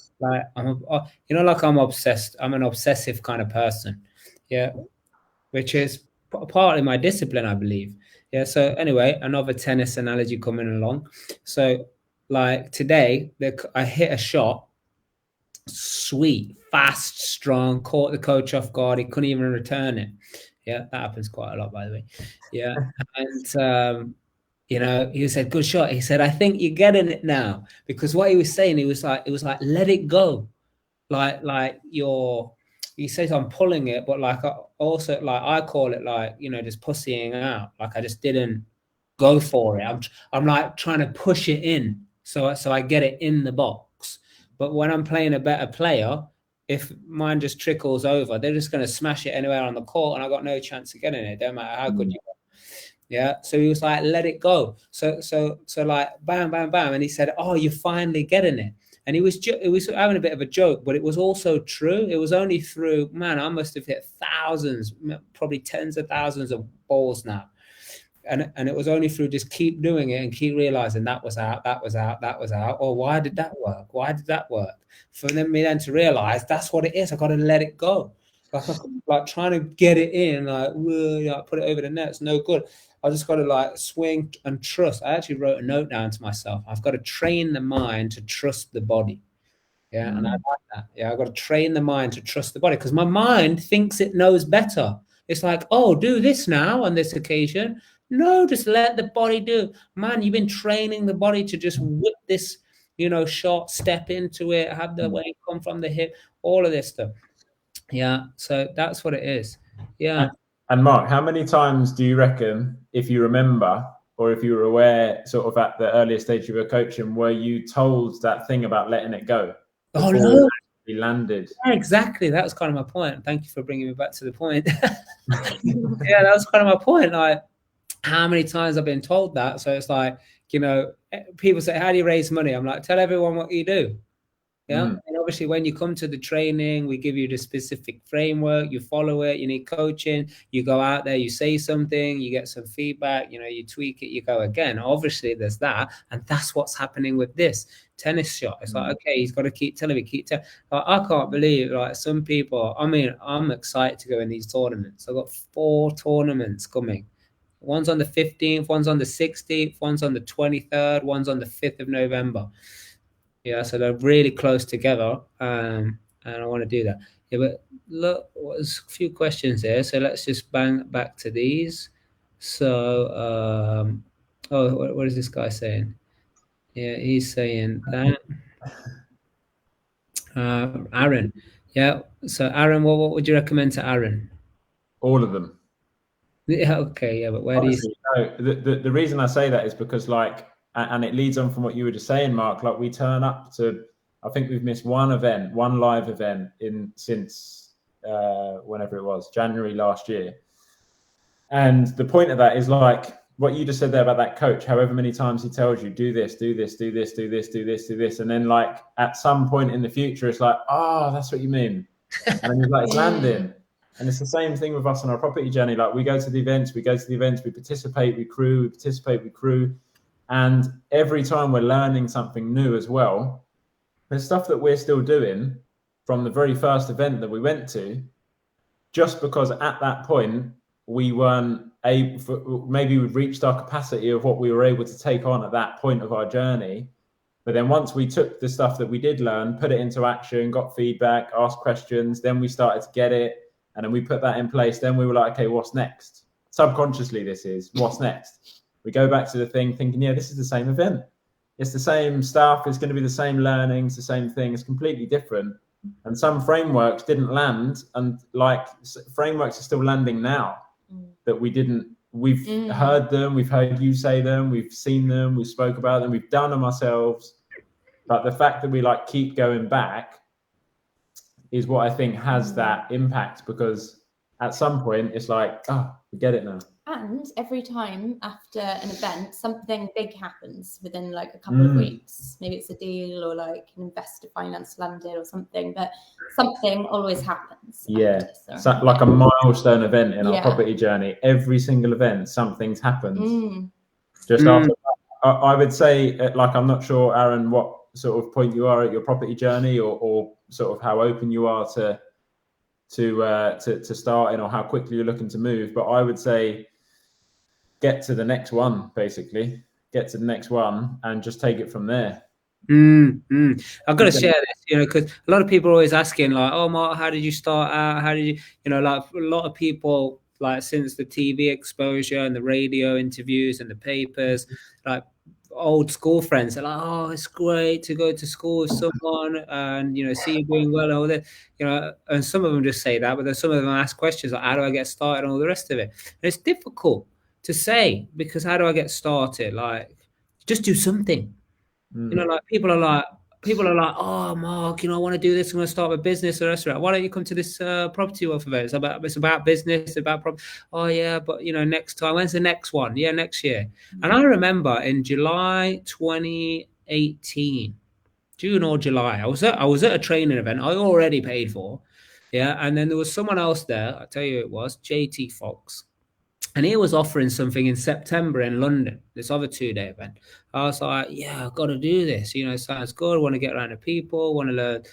I'm obsessed. I'm an obsessive kind of person. Yeah. Which is partly my discipline, I believe. Yeah. So anyway, another tennis analogy coming along. So like today, I hit a shot, sweet, fast, strong, caught the coach off guard. He couldn't even return it. Yeah, that happens quite a lot, by the way. Yeah. And he said, good shot. He said, I think you're getting it now. Because what he was saying, it was like, let it go. He says I'm pulling it, but like also like I call it like, just pussying out. Like I just didn't go for it. I'm like trying to push it in. So I get it in the box. But when I'm playing a better player, if mine just trickles over, they're just going to smash it anywhere on the court, and I got no chance of getting it. Don't matter how good you are. Yeah. So he was like, let it go. So like, bam, bam, bam. And he said, oh, you're finally getting it. And it was having a bit of a joke, but it was also true. It was only through, man, I must have hit thousands, probably tens of thousands of balls now. And it was only through just keep doing it and keep realizing that was out. Or why did that work? Why did that work? For me then to realize that's what it is. I got to let it go. Like trying to get it in, put it over the net. It's no good. I just got to like swing and trust. I actually wrote a note down to myself. I've got to train the mind to trust the body. Yeah. And I like that. Yeah. I've got to train the mind to trust the body, because my mind thinks it knows better. It's like, oh, do this now on this occasion. No, just let the body do. Man, you've been training the body to just whip this, shot, step into it, have the weight come from the hip, all of this stuff. Yeah. So that's what it is. Yeah. And Mark, how many times do you reckon, if you remember, or if you were aware sort of at the earlier stage of your coaching, were you told that thing about letting it go? Oh, no. You landed. Yeah, exactly. That was kind of my point. Thank you for bringing me back to the point. Yeah, that was kind of my point. Like, how many times I've been told that. So it's like, people say, how do you raise money? I'm like, tell everyone what you do. Yeah. And obviously when you come to the training, we give you the specific framework, you follow it, you need coaching, you go out there, you say something, you get some feedback, you tweak it, you go again. Obviously there's that. And that's what's happening with this tennis shot. It's like, okay, he's got to keep telling me, I can't believe like some people, I'm excited to go in these tournaments. I've got 4 tournaments coming. One's on the 15th, one's on the 16th, one's on the 23rd, one's on the 5th of November. Yeah, so they're really close together, and I want to do that. Yeah, but look, there's a few questions there, so let's just bang back to these. So, what is this guy saying? Yeah, he's saying that. Aaron. Yeah, so Aaron, what would you recommend to Aaron? All of them. Yeah, okay, yeah, but where honestly, do you... The reason I say that is because, like, and it leads on from what you were just saying, Mark, like we turn up to, I think we've missed one live event since whenever it was, January last year. And the point of that is like what you just said there about that coach, however many times he tells you, do this, do this, do this, do this, do this, do this. And then like at some point in the future, it's like, oh, that's what you mean. And then he's like, it's landing. And it's the same thing with us on our property journey. Like we go to the events, we participate, we crew. And every time we're learning something new as well, there's stuff that we're still doing from the very first event that we went to, just because at that point we weren't able, maybe we'd reached our capacity of what we were able to take on at that point of our journey. But then once we took the stuff that we did learn, put it into action, got feedback, asked questions, then we started to get it. And then we put that in place. Then we were like, okay, what's next? subconsciously this is, what's next? We go back to the thing thinking, yeah, this is the same event. It's the same stuff. It's going to be the same learnings, the same thing. It's completely different. And some frameworks didn't land, and like frameworks are still landing now that we didn't. We've heard them. We've heard you say them. We've seen them. We spoke about them. We've done them ourselves. But the fact that we like keep going back is what I think has that impact, because at some point it's like, oh, we get it now. And every time after an event, something big happens within like a couple of weeks. Maybe it's a deal or like an investor finance landed or something, but something always happens. Yeah, like a milestone event in our property journey. Every single event, something's happened. Just after that, I would say, like, I'm not sure, Aaron, what sort of point you are at your property journey, or sort of how open you are to starting, or how quickly you're looking to move. But I would say, get to the next one, basically. Get to the next one and just take it from there. I've got to share this, because a lot of people are always asking, like, oh, Mark, how did you start out? How did you, like a lot of people, like, since the TV exposure and the radio interviews and the papers, like old school friends are like, oh, it's great to go to school with someone and, see you doing well and all that, and some of them just say that, but then some of them ask questions like, how do I get started and all the rest of it. And it's difficult to say, because how do I get started? Like, just do something. Like people are like, oh, Mark, I want to do this. I'm going to start a business or restaurant. Why don't you come to this property wealth event? It's about business, about property. Oh yeah, but next time. When's the next one? Yeah, next year. And I remember in July 2018, June or July, I was at a training event I already paid for. Yeah, and then there was someone else there. I'll tell you who it was, JT Fox. And he was offering something in September in London, this other 2-day event. I was like, yeah, I've got to do this. Sounds good. I want to get around to people, want to learn,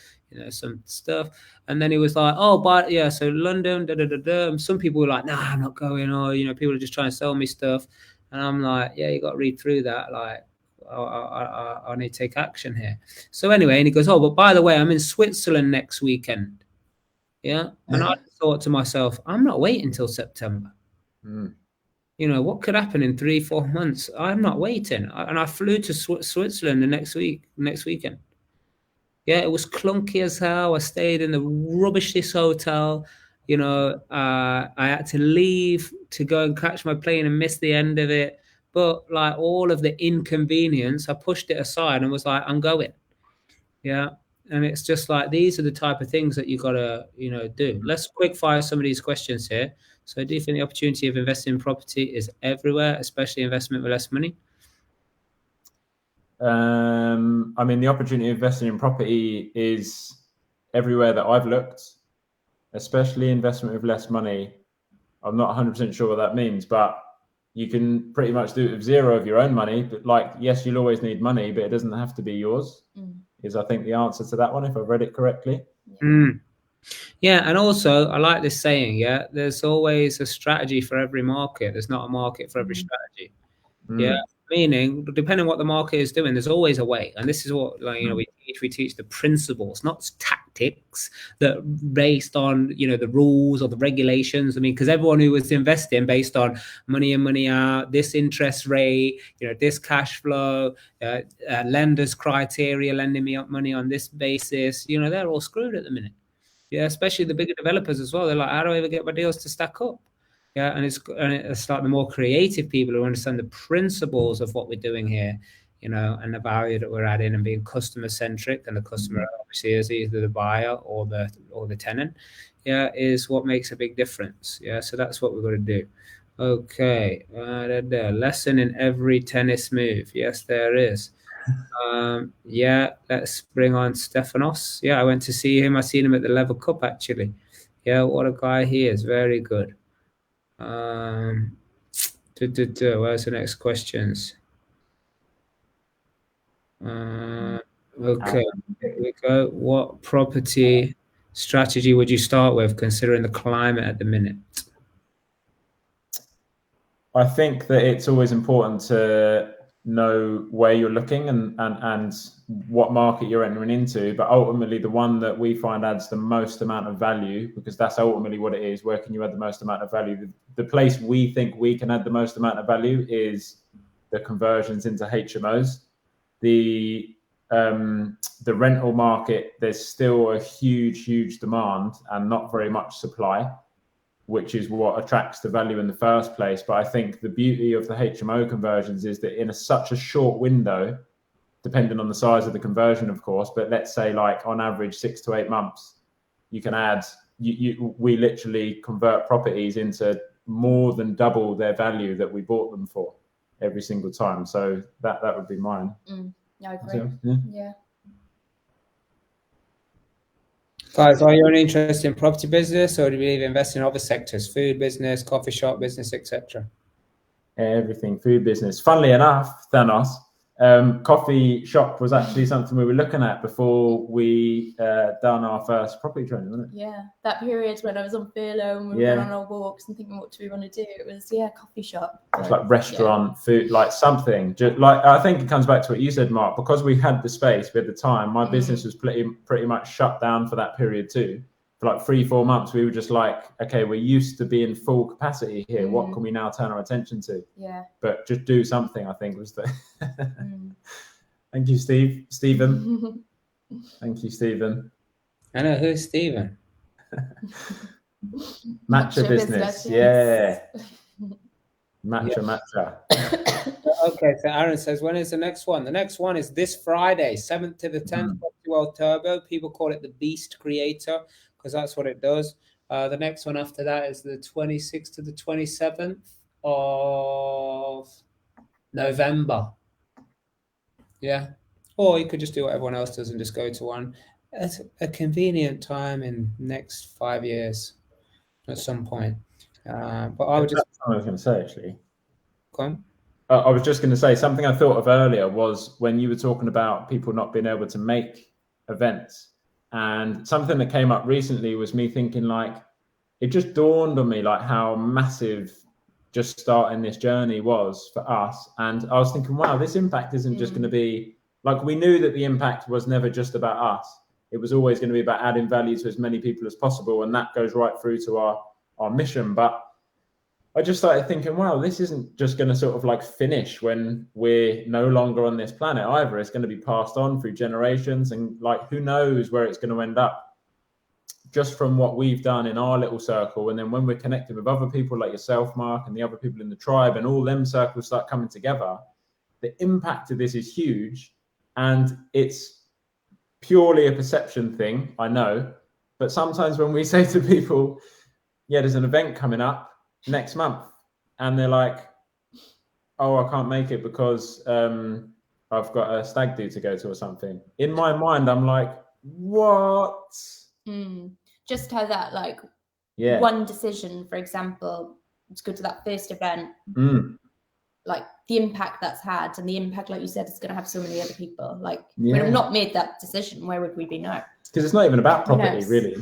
some stuff. And then he was like, oh, but yeah, so London, And some people were like, nah, I'm not going. Or, people are just trying to sell me stuff. And I'm like, yeah, you got to read through that. Like, I need to take action here. So anyway, and he goes, oh, but by the way, I'm in Switzerland next weekend. Yeah. And I thought to myself, I'm not waiting until September. What could happen in 3-4 months? I'm not waiting. And I flew to Switzerland the next weekend. Yeah, it was clunky as hell. I stayed in the rubbishiest hotel. I had to leave to go and catch my plane and miss the end of it. But like all of the inconvenience, I pushed it aside and was like, I'm going. Yeah. And it's just like, these are the type of things that you got to, do. Let's quick fire some of these questions here. So do you think the opportunity of investing in property is everywhere, especially investment with less money? I mean, the opportunity of investing in property is everywhere that I've looked, especially investment with less money. I'm not 100% sure what that means, but you can pretty much do it with zero of your own money. But like, yes, you'll always need money, but it doesn't have to be yours, is I think the answer to that one, if I've read it correctly. Yeah, and also I like this saying, yeah, there's always a strategy for every market. There's not a market for every strategy. Yeah, meaning depending on what the market is doing, there's always a way. And this is what, like, we teach the principles, not tactics that based on, the rules or the regulations. I mean, because everyone who was investing based on money in, money out, this interest rate, this cash flow, lenders criteria, lending me up money on this basis, they're all screwed at the minute. Yeah, especially the bigger developers as well. They're like, how do I ever get my deals to stack up? Yeah, and it's like the more creative people who understand the principles of what we're doing here, and the value that we're adding, and being customer centric, and the customer obviously is either the buyer or the tenant. Yeah, is what makes a big difference. Yeah, so that's what we've got to do. Okay, lesson in every tennis move. Yes, there is. Yeah, let's bring on Stefanos. Yeah, I went to see him. I seen him at the Level Cup, actually. Yeah, what a guy he is. Very good. Where's the next questions? Okay, here we go. What property strategy would you start with, considering the climate at the minute? I think that it's always important to know where you're looking and what market you're entering into, but ultimately the one that we find adds the most amount of value, because that's ultimately what it is. Where can you add the most amount of value? The place we think we can add the most amount of value is the conversions into HMOs. The rental market, there's still a huge demand and not very much supply, which is what attracts the value in the first place. But I think the beauty of the HMO conversions is that in such a short window, depending on the size of the conversion, of course, but let's say like on average 6 to 8 months, you can add, we literally convert properties into more than double their value that we bought them for every single time. So that would be mine. I agree. Yeah. Guys, are you only interested in property business, or do you believe invest in other sectors, food business, coffee shop business, etc.? Everything, food business. Funnily enough, Thanos, coffee shop was actually something we were looking at before we done our first property training, wasn't it? Yeah, that period when I was on furlough and we were going on our walks and thinking, what do we want to do? It was coffee shop. It's like restaurant, food, like something. Just like, I think it comes back to what you said, Mark. Because we had the space, we had the time. My business was pretty much shut down for that period too. For like 3-4 months, we were just like, okay, we're used to being full capacity here. What can we now turn our attention to? Yeah. But just do something, I think, was the. Thank you, Stephen. Thank you, Stephen. I know, who's Stephen? Matcha business. Yeah. Matcha. Okay, so Aaron says, when is the next one? The next one is this Friday, 7th to the 10th, World Turbo. People call it the Beast Creator because that's what it does. The next one after that is the 26th to the 27th of November. Yeah. Or you could just do what everyone else does and just go to one at a convenient time in next 5 years at some point. But I would just... I was going to say, actually. Go on. I was just going to say, something I thought of earlier was when you were talking about people not being able to make events. And something that came up recently was me thinking, like, it just dawned on me, like, how massive just starting this journey was for us. And I was thinking, wow, this impact isn't just going to be, like, we knew that the impact was never just about us. It was always going to be about adding value to as many people as possible. And that goes right through to our mission. But I just started thinking, wow, this isn't just going to sort of like finish when we're no longer on this planet either. It's going to be passed on through generations, and like, who knows where it's going to end up just from what we've done in our little circle. And then when we're connected with other people like yourself, Mark, and the other people in the tribe, and all them circles start coming together, the impact of this is huge. And it's purely a perception thing, I know. But sometimes when we say to people, yeah, there's an event coming up next month, and they're like, oh, I can't make it because I've got a stag do to go to or something. In my mind, I'm like, what? Just how that, like, one decision, for example, to go to that first event, like the impact that's had, and the impact, like you said, is going to have so many other people. Like, we have not made that decision, where would we be now? Because it's not even about property, really.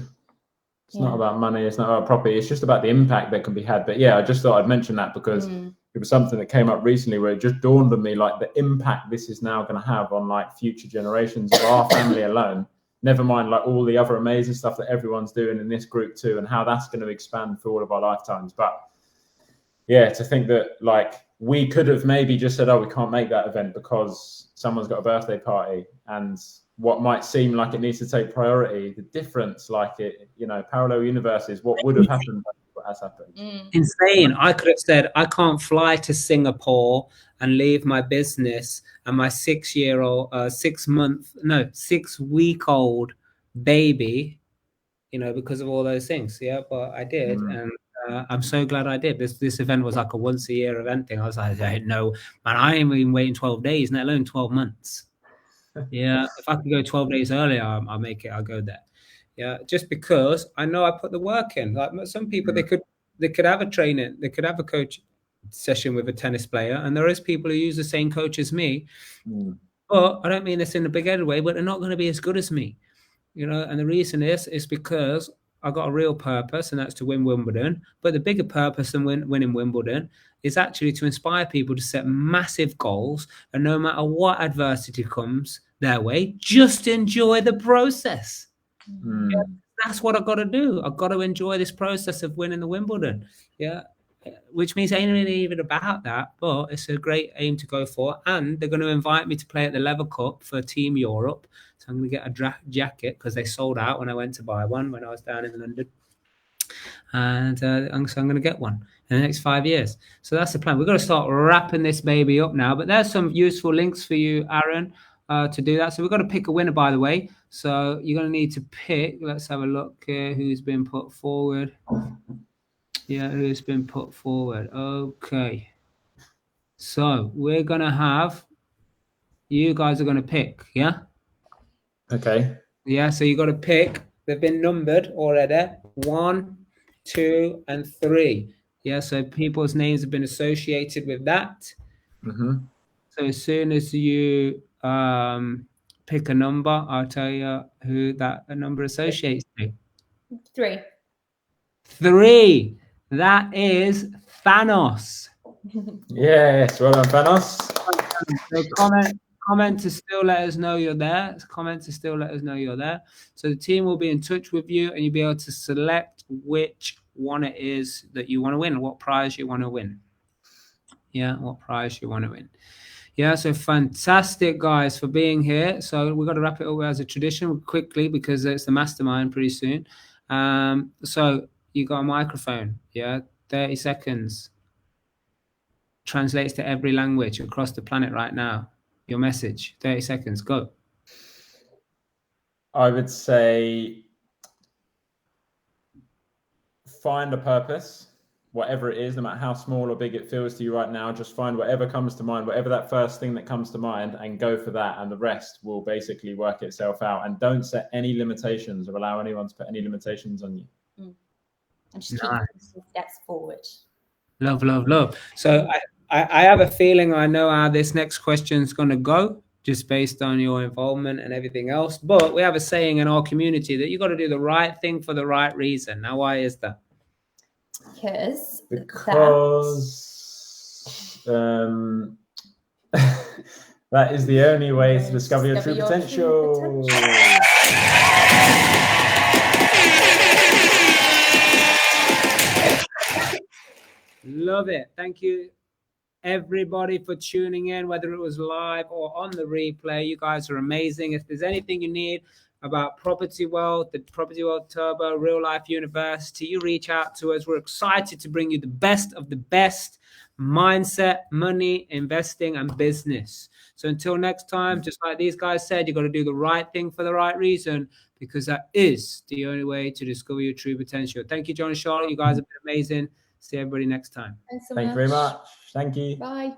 It's not about money. It's not about property. It's just about the impact that can be had. But yeah, I just thought I'd mention that because it was something that came up recently where it just dawned on me, like, the impact this is now going to have on like future generations of our family alone. Never mind like all the other amazing stuff that everyone's doing in this group too, and how that's going to expand for all of our lifetimes. But yeah, to think that like we could have maybe just said, oh, we can't make that event because someone's got a birthday party, and what might seem like it needs to take priority, the difference, like it, you know, parallel universes, what would have happened, what has happened. Insane. I could have said, I can't fly to Singapore and leave my business and my 6-week-old baby, you know, because of all those things. Yeah, but I did. And I'm so glad I did. This event was like a once a year event thing. I was like, no, man, I ain't even waiting 12 days, let alone 12 months. Yeah, if I could go 12 days earlier, I'll make it. I'll go there. Yeah, just because I know I put the work in. Like some people, they could have a training, they could have a coach session with a tennis player, and there is people who use the same coach as me. But I don't mean this in a big-headed way, but they're not going to be as good as me. You know, and the reason is because I've got a real purpose, and that's to win Wimbledon. But the bigger purpose than winning Wimbledon is actually to inspire people to set massive goals, and no matter what adversity comes their way, just enjoy the process. Yeah, that's what I've got to do. I've got to enjoy this process of winning the Wimbledon. Yeah, which means it ain't really even about that, but it's a great aim to go for. And they're going to invite me to play at the Lever Cup for Team Europe. So I'm going to get a jacket because they sold out when I went to buy one when I was down in London. And so I'm going to get one in the next 5 years. So that's the plan. We've got to start wrapping this baby up now. But there's some useful links for you, Aaron, to do that. So we've got to pick a winner, by the way. So you're going to need to pick. Let's have a look here. Who's been put forward? Yeah, who's been put forward? Okay. So we're going to have, you guys are going to pick, yeah? Okay. Yeah, so you got to pick. They've been numbered already. 1, 2, and 3. Yeah, so people's names have been associated with that. So as soon as you pick a number, I'll tell you who that number associates to. 3. 3. That is Thanos. Yes, well done, Thanos. So comment to still let us know you're there. Comment to still let us know you're there. So the team will be in touch with you, and you'll be able to select which one it is that you want to win, what prize you want to win. Yeah, what prize you want to win. Yeah, so fantastic, guys, for being here. So we've got to wrap it up as a tradition quickly because it's the mastermind pretty soon. So you got a microphone, yeah, 30 seconds. Translates to every language across the planet right now. Your message, 30 seconds, go. I would say find a purpose, whatever it is, no matter how small or big it feels to you right now. Just find whatever comes to mind, whatever that first thing that comes to mind, and go for that. And the rest will basically work itself out. And don't set any limitations or allow anyone to put any limitations on you. And just keep steps forward. Love, love, love. So I have a feeling I know how this next question is going to go, just based on your involvement and everything else. But we have a saying in our community that you got to do the right thing for the right reason. Now, why is that? Because that is the only way to discover your true potential. Love it. Thank you, everybody, for tuning in, whether it was live or on the replay. You guys are amazing. If there's anything you need about Property World, the Property World Turbo, Real Life University, you reach out to us. We're excited to bring you the best of the best mindset, money, investing, and business. So until next time, just like these guys said, you got to do the right thing for the right reason, because that is the only way to discover your true potential. Thank you, John and Charlotte. You guys have been amazing. See everybody next time. Thanks so Thank you very much. Thank you. Bye.